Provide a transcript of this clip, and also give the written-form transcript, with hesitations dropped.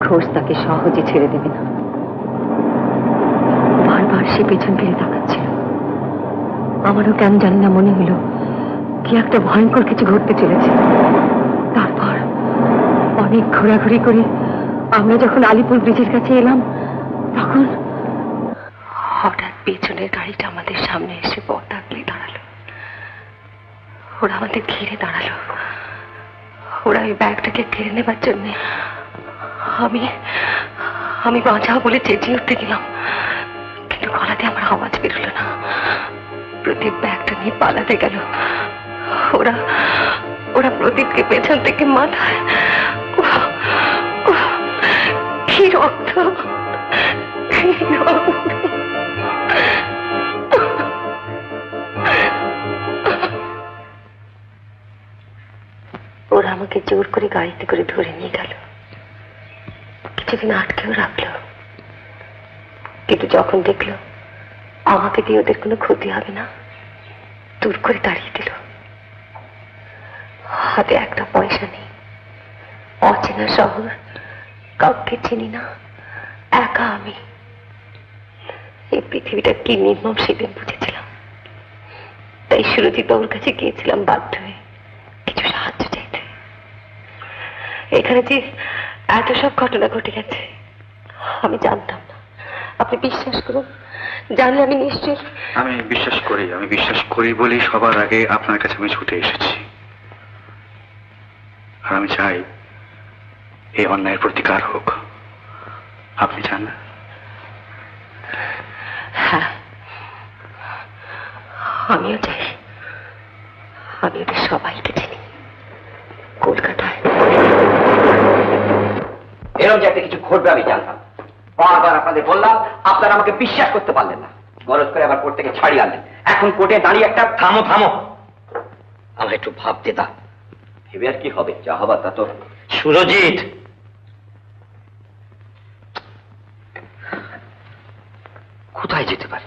ঘোষ তাকে সহজে ছেড়ে দেবে না। বারবার সে পেছন ফিরে তাকাচ্ছিল। আমারও কেন জানি না মনে হলো কি একটা ভয়ঙ্কর কিছু ঘটতে চলেছে। তারপর অনেক ঘোরাঘুরি করে আমরা যখন আলিপুর ব্রিজের কাছে এলাম, তখন হঠাৎ পেছনের গাড়িটা আমাদের সামনে এসে পথ আগলে দাঁড়ালো। ওরা আমাদের ঘিরে দাঁড়ালো। ওরা ওই ব্যাগটাকে কেড়ে নেবার জন্যে আমি আমি বাঁচাও বলে চেঁচিয়ে উঠতে গেলাম, কিন্তু গলাতে আমার আওয়াজ বেরোলো না। প্রদীপ ব্যাগটা নিয়ে পালাতে গেল। ওরা ওরা প্রদীপকে পেছন থেকে মাথায়, কি রক্ত, কি রক্ত! ওরা আমাকে জোর করে গাড়িতে করে ধরে নিয়ে গেল। কিছুদিন আটকেও রাখলো, কিন্তু যখন দেখলো আমাকে দিয়ে ওদের কোনো ক্ষতি হবে না, দূর করে তাড়িয়ে দিল। হাতে একটা পয়সা নেই, অচেনা শহর, কাউকে চিনি না, একা আমি। এই পৃথিবীটা কি নির্মম সেদিন বুঝেছিলাম। তাই সুরজিৎ বাবুর কাছে গিয়েছিলাম বাধ্য হয়ে কিছু সাহায্য চাইতে। এখানে যে এত সব ঘটনা ঘটে গেছে আমি জানতাম না। আপনি বিশ্বাস করুন, জানলে আমি নিশ্চয়ই। আমি বিশ্বাস করি বলেই সবার আগে আপনার কাছে আমি ছুটে এসেছি। আর আমি চাই এই অন্যায়ের প্রতিকার হোক। আপনি চান না? হ্যাঁ, আমিও চাই। আমি ওদের সবাইকে চিনি কলকাতায়। এরকম যে একটা কিছু ঘটবে আমি জানতাম। বারবার আপনাদের বললাম, আপনারা আমাকে বিশ্বাস করতে পারলেন না। গরজ করে আবার কোর্ট থেকে ছাড়িয়ে আনলেন। এখন কোর্টে দাঁড়িয়ে একটা থামো থামো, আমার একটু ভাবতে দাও। ভেবে আর কি হবে, যা হবার তা তো। সুরজিৎ, কোথায় যেতে পারে?